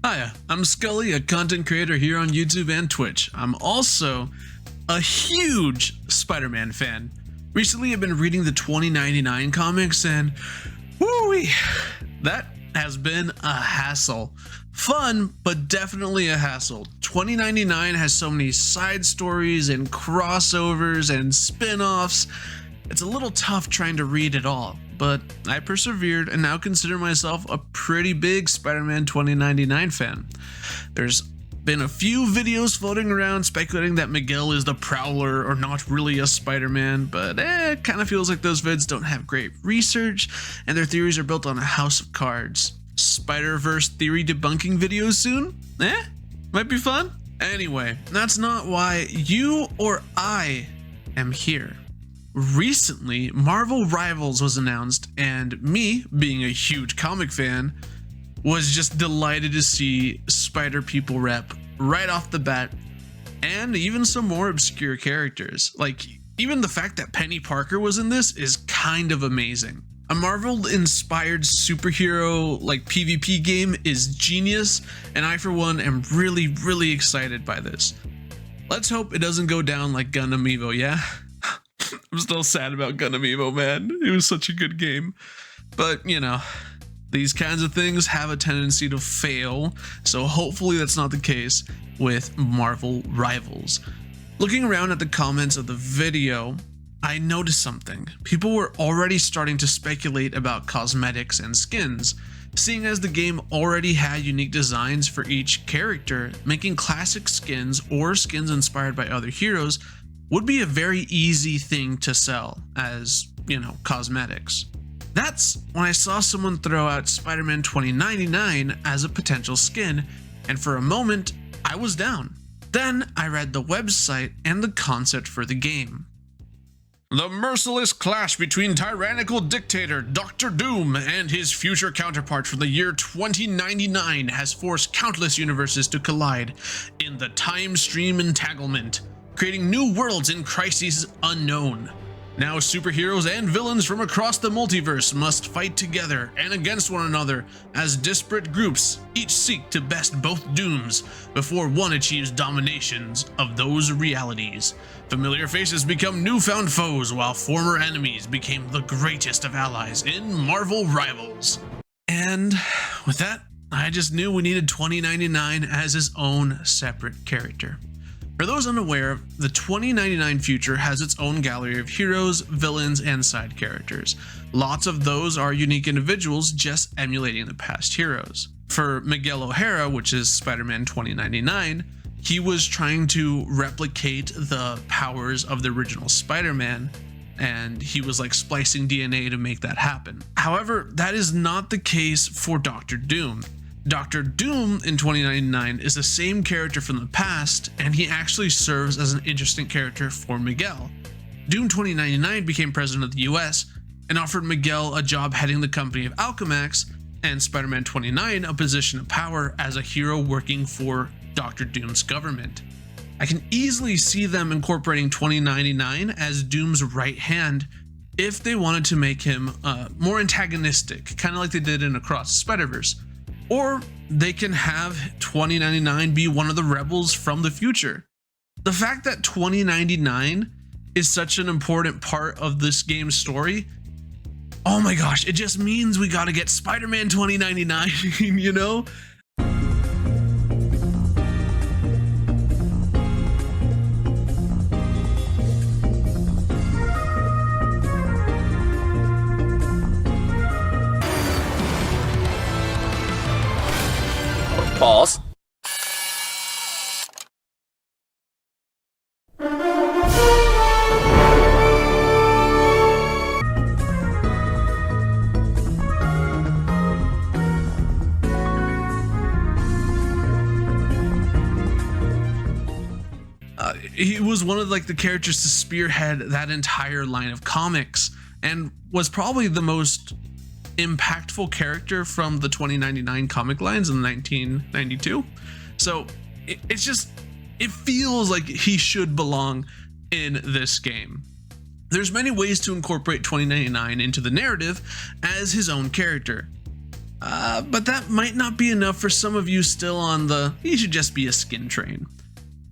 Hiya, I'm Scully, a content creator here on YouTube and Twitch. I'm also a huge Spider-Man fan. Recently, I've been reading the 2099 comics and woo-wee, that has been a hassle. Fun, but definitely a hassle. 2099 has so many side stories and crossovers and spin-offs. It's a little tough trying to read it all, but I persevered and now consider myself a pretty big Spider-Man 2099 fan. There's been a few videos floating around speculating that Miguel is the Prowler or not really a Spider-Man, but it kind of feels like those vids don't have great research and their theories are built on a house of cards. Spider-Verse theory debunking videos soon? Might be fun. Anyway, that's not why you or I am here. Recently, Marvel Rivals was announced, and me, being a huge comic fan, was just delighted to see Spider People rep right off the bat, and even some more obscure characters. Like, even the fact that Penny Parker was in this is kind of amazing. A Marvel-inspired superhero like PvP game is genius, and I for one am really excited by this. Let's hope it doesn't go down like Gundam Evo, yeah? I'm still sad about Gundam Evo, man. It was such a good game. But, you know, these kinds of things have a tendency to fail, so hopefully that's not the case with Marvel Rivals. Looking around at the comments of the video, I noticed something. People were already starting to speculate about cosmetics and skins. Seeing as the game already had unique designs for each character, making classic skins or skins inspired by other heroes would be a very easy thing to sell as, you know, cosmetics. That's when I saw someone throw out Spider-Man 2099 as a potential skin, and for a moment, I was down. Then I read the website and the concept for the game. The merciless clash between tyrannical dictator Dr. Doom and his future counterpart from the year 2099 has forced countless universes to collide in the time stream entanglement, creating new worlds in crises unknown. Now superheroes and villains from across the multiverse must fight together and against one another as disparate groups each seek to best both dooms before one achieves dominations of those realities. Familiar faces become newfound foes while former enemies became the greatest of allies in Marvel Rivals. And with that, I just knew we needed 2099 as his own separate character. For those unaware, the 2099 future has its own gallery of heroes, villains, and side characters. Lots of those are unique individuals just emulating the past heroes. For Miguel O'Hara, which is Spider-Man 2099, he was trying to replicate the powers of the original Spider-Man, and he was like splicing DNA to make that happen. However, that is not the case for Dr. Doom. Dr. Doom in 2099 is the same character from the past, and he actually serves as an interesting character for Miguel. Doom 2099 became president of the US and offered Miguel a job heading the company of Alchemax, and Spider-Man 29 a position of power as a hero working for Dr. Doom's government. I can easily see them incorporating 2099 as Doom's right hand if they wanted to make him more antagonistic, kind of like they did in Across the Spider-Verse. Or they can have 2099 be one of the rebels from the future. The fact that 2099 is such an important part of this game's story, oh my gosh, it just means we gotta get Spider-Man 2099, you know? Pause. He was one of like the characters to spearhead that entire line of comics and was probably the most impactful character from the 2099 comic lines in 1992. So it feels like he should belong in this game. There's many ways to incorporate 2099 into the narrative as his own character. But that might not be enough for some of you still on the "he should just be a skin" train.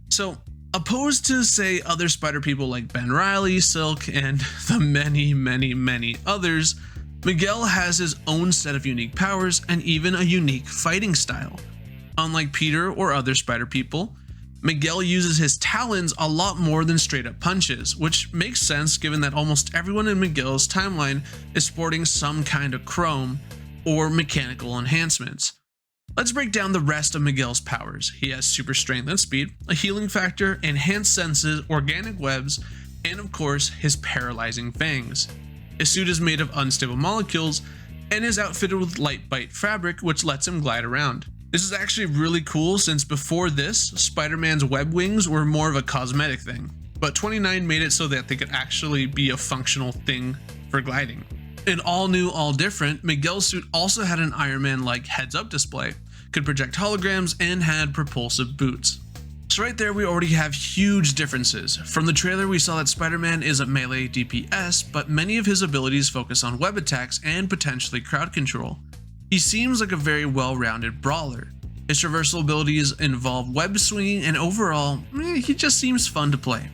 So, opposed to, say, other spider people like Ben Riley, Silk, and the many others, Miguel has his own set of unique powers and even a unique fighting style. Unlike Peter or other spider people, Miguel uses his talons a lot more than straight up punches, which makes sense given that almost everyone in Miguel's timeline is sporting some kind of chrome or mechanical enhancements. Let's break down the rest of Miguel's powers. He has super strength and speed, a healing factor, enhanced senses, organic webs, and of course his paralyzing fangs. His suit is made of unstable molecules and is outfitted with light bite fabric, which lets him glide around. This is actually really cool since before this, Spider-Man's web wings were more of a cosmetic thing, but 29 made it so that they could actually be a functional thing for gliding. And all new, all different, Miguel's suit also had an Iron Man-like heads-up display, could project holograms, and had propulsive boots. So right there we already have huge differences. From the trailer we saw that Spider-Man is a melee DPS, but many of his abilities focus on web attacks and potentially crowd control. He seems like a very well-rounded brawler. His traversal abilities involve web swinging, and overall, he just seems fun to play.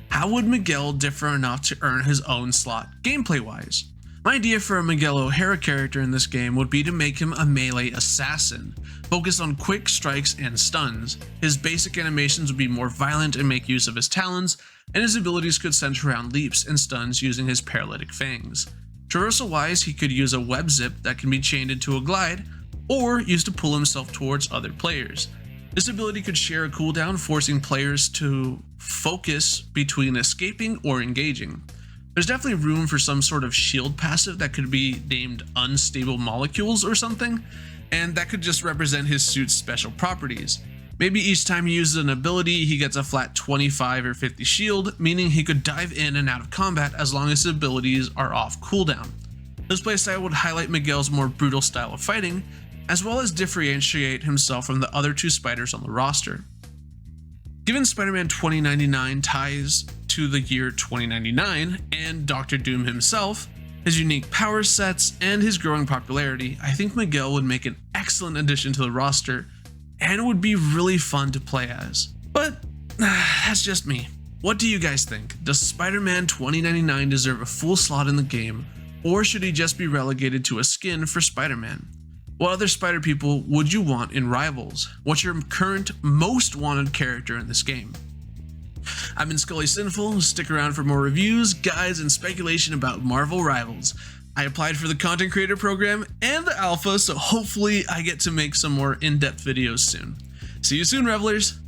How would Miguel differ enough to earn his own slot, gameplay-wise? My idea for a Miguel O'Hara character in this game would be to make him a melee assassin, focus on quick strikes and stuns. His basic animations would be more violent and make use of his talons, and his abilities could center around leaps and stuns using his paralytic fangs. Traversal wise, he could use a web zip that can be chained into a glide, or used to pull himself towards other players. This ability could share a cooldown, forcing players to focus between escaping or engaging. There's definitely room for some sort of shield passive that could be named unstable molecules or something, and that could just represent his suit's special properties. Maybe each time he uses an ability, he gets a flat 25 or 50 shield, meaning he could dive in and out of combat as long as his abilities are off cooldown. This playstyle would highlight Miguel's more brutal style of fighting, as well as differentiate himself from the other two spiders on the roster. Given Spider-Man 2099 ties to the year 2099 and Doctor Doom himself, his unique power sets, and his growing popularity, I think Miguel would make an excellent addition to the roster, and it would be really fun to play as. But that's just me. What do you guys think? Does Spider-Man 2099 deserve a full slot in the game, or should he just be relegated to a skin for Spider-Man? What other spider people would you want in Rivals? What's your current most wanted character in this game? I've been Skully Sinful. Stick around for more reviews, guides, and speculation about Marvel Rivals. I applied for the content creator program and the alpha, so hopefully I get to make some more in-depth videos soon. See you soon, Revelers!